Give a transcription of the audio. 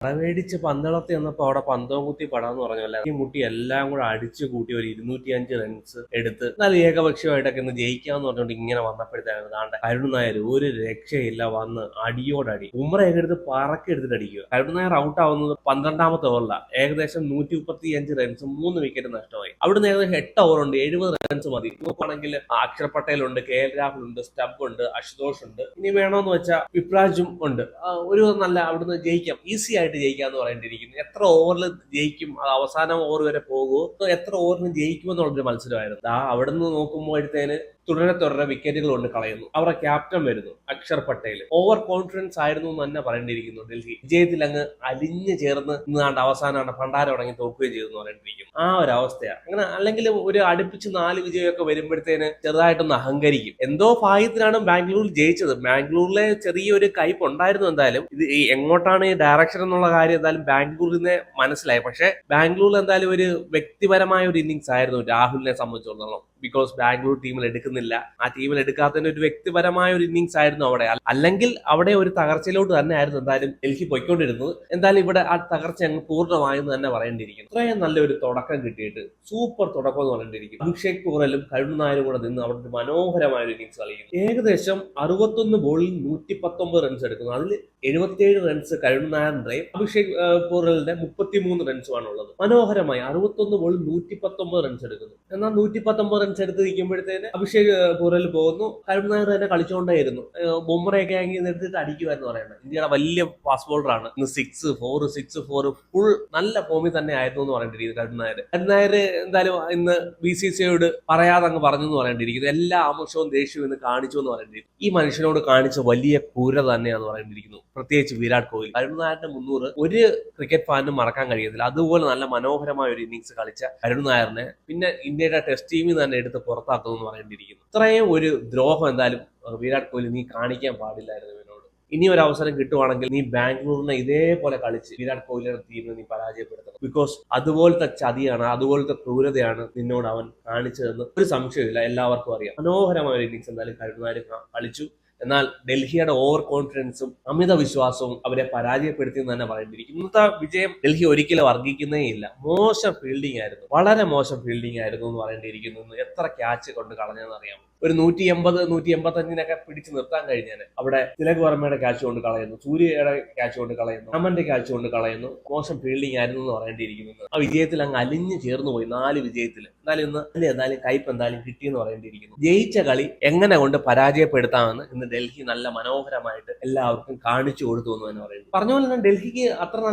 പടവേടിച്ച് പന്തളത്ത് ചെന്നപ്പോ അവിടെ പന്തവും കുത്തി പടാന്ന് പറഞ്ഞല്ല ഈ മുട്ടി എല്ലാം കൂടെ അടിച്ചു കൂട്ടി ഒരു 205 റൺസ് എടുത്ത് നല്ല ഏകപക്ഷീയമായിട്ടൊക്കെ ഇന്ന് ജയിക്കാന്ന് പറഞ്ഞുകൊണ്ട് ഇങ്ങനെ വന്നപ്പോഴത്തേക്കാണ് താണ്ട കരുൺ നായർ ഒരു രക്ഷയില്ല വന്ന് അടിയോടടി ഉമ്രയൊക്കെ എടുത്ത് പറക്കി എടുത്തിട്ട് അടിക്കുക. കരുൺ നായർ ഔട്ട് ആവുന്നത് 12ാമത്തെ ഓവറിലാണ്. ഏകദേശം 135 റൺസ് 3 വിക്കറ്റ് നഷ്ടമായി. അവിടുന്ന് ഏകദേശം 8 ഓവറുണ്ട്, 70 റൺസ് മതി. നോക്കുകയാണെങ്കിൽ അക്ഷർ പട്ടേൽ ഉണ്ട്, KL രാഹുൽ ഉണ്ട്, സ്റ്റബ് ഉണ്ട്, അശുതോഷ് ഉണ്ട്. ഇനി വേണമെന്ന് വെച്ചാൽ വിപ്രാജും ഉണ്ട്. ഒരു നല്ല അവിടുന്ന് ജയിക്കാം, ഈസി ആയിട്ട് ജയിക്കാന്ന് പറയേണ്ടിയിരിക്കുന്നു. എത്ര ഓവറിൽ ജയിക്കും, അത് അവസാനം ഓവർ വരെ പോകുമോ, എത്ര ഓവറിന് ജയിക്കുമെന്നുള്ളൊരു മത്സരമായിരുന്നു. അവിടുന്ന് നോക്കുമ്പോഴത്തേന് തുടരെ വിക്കറ്റുകൾ കൊണ്ട് കളയുന്നു. അവരുടെ ക്യാപ്റ്റൻ വരുന്നു അക്ഷർ പട്ടേൽ. ഓവർ കോൺഫിഡൻസ് ആയിരുന്നു എന്ന് തന്നെ പറയേണ്ടിയിരിക്കുന്നു. ഡൽഹി വിജയത്തിൽ അങ്ങ് അലിഞ്ഞു ചേർന്ന് നിന്നാണ്ട് അവസാനമാണ് ഭണ്ഡാരം അടങ്ങി തോക്കുകയും ചെയ്തെന്ന് പറയേണ്ടിയിരിക്കുന്നു. ആ ഒരു അവസ്ഥയാണ് അങ്ങനെ. അല്ലെങ്കിൽ ഒരു അടുപ്പിച്ച് 4 വിജയമൊക്കെ വരുമ്പോഴത്തേന് ചെറുതായിട്ടൊന്ന് അഹങ്കരിക്കും. എന്തോ ഭാഗ്യത്തിനാണ് ബാംഗ്ലൂരിൽ ജയിച്ചത്. ബാംഗ്ലൂരിലെ ചെറിയൊരു കയ്പ് ഉണ്ടായിരുന്നു. എന്തായാലും ഇത് എങ്ങോട്ടാണ് ഈ ഡയറക്ഷൻ എന്നുള്ള കാര്യം എന്തായാലും ബാംഗ്ലൂരിനെ മനസ്സിലായി. പക്ഷെ ബാംഗ്ലൂരിൽ എന്തായാലും ഒരു വ്യക്തിപരമായ ഒരു ഇന്നിങ്സ് ആയിരുന്നു രാഹുലിനെ സംബന്ധിച്ചിടത്തോളം. ബിക്കോസ് ബാംഗ്ലൂർ ടീമിൽ എടുക്കുന്നില്ല, ആ ടീമിൽ എടുക്കാത്തതിന് ഒരു വ്യക്തിപരമായ ഒരു ഇന്നിങ്സ് ആയിരുന്നു അവിടെ. അല്ലെങ്കിൽ അവിടെ ഒരു തകർച്ചയിലോട്ട് തന്നെ ആയിരുന്നു എന്തായാലും ഡൽഹി പൊയ്ക്കൊണ്ടിരുന്നത്. എന്തായാലും ഇവിടെ ആ തകർച്ച അങ്ങ് പൂർണ്ണമായെന്ന് തന്നെ പറയേണ്ടിയിരിക്കുന്നു. ഇത്രയും നല്ലൊരു തുടക്കം കിട്ടിയിട്ട് സൂപ്പർ തുടക്കം എന്ന് പറയേണ്ടിയിരിക്കുന്നു. അഭിഷേക് പൂറലും കരുൺ നായരും കൂടെ നിന്ന് അവിടെ ഒരു മനോഹരമായ ഒരു ഇന്നിങ്സ് കളിക്കുന്നു. ഏകദേശം 61 ബോളിൽ 119 റൺസ് എടുക്കുന്നു. അതിൽ 77 റൺസ് കരുൺ നായറിന്റെയും അഭിഷേക് പൂറലിന്റെ 33 റൺസുമാണ് ഉള്ളത്. മനോഹരമായി 61 ബോളിൽ 119 റൺസ് എടുക്കുന്നു. എന്നാൽ 119 റൺസ് എടുത്ത് നിൽക്കുമ്പോഴത്തേന് അഭിഷേക് പൂറൽ പോകുന്നു. കരുൺ നായർ തന്നെ കളിച്ചുകൊണ്ടേയിരുന്നു. ബുംറയൊക്കെ ആണെങ്കിൽ എടുത്തിട്ട് അടിക്കുമായിരുന്നു പറയുന്നത്. ഇന്ത്യയുടെ വലിയ ഫാസ്റ്റ് ബോളറാണ്. ഇന്ന് 6-4 ഫുൾ നല്ല ഫോമിൽ തന്നെ ആയിരുന്നു എന്ന് പറയേണ്ടിയിരിക്കുന്നു കരുൺ നായർ. എന്തായാലും ഇന്ന് BCCIയോട് പറയാതെ അങ്ങ് പറഞ്ഞു എന്ന് പറയേണ്ടിയിരിക്കുന്നു. എല്ലാ ആമുഷവും ദേഷ്യവും ഇന്ന് കാണിച്ചു എന്ന് പറയേണ്ടിയിരിക്കുന്നു. ഈ മനുഷ്യനോട് കാണിച്ച വലിയ ക്രൂരത തന്നെയാന്ന് പറയേണ്ടിയിരിക്കുന്നു. പ്രത്യേകിച്ച് വിരാട് കോഹ്ലി. കരുൺ നായരുടെ 300 ഒരു ക്രിക്കറ്റ് ഫാനിനും മറക്കാൻ കഴിയത്തില്ല. അതുപോലെ നല്ല മനോഹരമായ ഒരു ഇന്നിങ്സ് കളിച്ച കരുൺ നായറിനെ പിന്നെ ഇന്ത്യയുടെ ടെസ്റ്റ് ടീമിൽ തന്നെ എടുത്ത് പുറത്താക്കുന്നു എന്ന് പറയേണ്ടിയിരിക്കുന്നു. ഇത്രയും ഒരു ദ്രോഹം എന്തായാലും വിരാട് കോഹ്ലി നീ കാണിക്കാൻ പാടില്ലായിരുന്നു ഇവനോട്. ഇനി ഒരു അവസരം കിട്ടുവാണെങ്കിൽ നീ ബാംഗ്ലൂരിനെ ഇതേപോലെ കളിച്ച് വിരാട് കോഹ്ലിയുടെ ടീമിനെ നീ പരാജയപ്പെടുത്തണം. ബിക്കോസ് അതുപോലത്തെ ചതിയാണ്, അതുപോലത്തെ ക്രൂരതയാണ് നിന്നോട് അവൻ കാണിച്ചതെന്ന് ഒരു സംശയമില്ല, എല്ലാവർക്കും അറിയാം. മനോഹരമായ ഒരു ഇന്നിങ്സ് എന്തായാലും കരുൺ നായർ കളിച്ചു. എന്നാൽ ഡൽഹിയുടെ ഓവർ കോൺഫിഡൻസും അമിത വിശ്വാസവും അവരെ പരാജയപ്പെടുത്തി എന്ന് തന്നെ പറയേണ്ടിയിരിക്കും. ഇന്നത്തെ വിജയം ഡൽഹി ഒരിക്കലും വർഗ്ഗിക്കുന്നേ ഇല്ല. മോശം ഫീൽഡിംഗ് ആയിരുന്നു, വളരെ മോശം ഫീൽഡിംഗ് ആയിരുന്നു എന്ന് പറയേണ്ടിയിരിക്കുന്നു. എത്ര ക്യാച്ച് കൊണ്ട് കളഞ്ഞതെന്ന് അറിയാം. ഒരു 180-185 പിടിച്ചു നിർത്താൻ കഴിഞ്ഞാൽ അവിടെ തിലക് വർമ്മയുടെ ക്യാച്ച് കൊണ്ട് കളയുന്നു, സൂര്യയുടെ ക്യാച്ച് കൊണ്ട് കളയുന്നു, അമന്റെ ക്യാച്ച് കൊണ്ട് കളയുന്നു. മോശം ഫീൽഡിംഗ് ആയിരുന്നു എന്ന് പറയേണ്ടിയിരിക്കുന്നു. ആ വിജയത്തിൽ അങ്ങ് അലിഞ്ഞു ചേർന്ന് പോയി 4 വിജയത്തിൽ. എന്നാലും ഇന്ന് എന്തായാലും കയ്പ് എന്തായാലും കിട്ടിയെന്ന് പറയേണ്ടിയിരിക്കുന്നു. ജയിച്ച കളി എങ്ങനെ കൊണ്ട് പരാജയപ്പെടുത്താമെന്ന് ഇന്ന് ഡൽഹി നല്ല മനോഹരമായിട്ട് എല്ലാവർക്കും കാണിച്ചു കൊടുത്തു എന്ന് തന്നെ പറയുന്നു. പറഞ്ഞ പോലെ തന്നെ ഡൽഹിക്ക് അത്ര നല്ല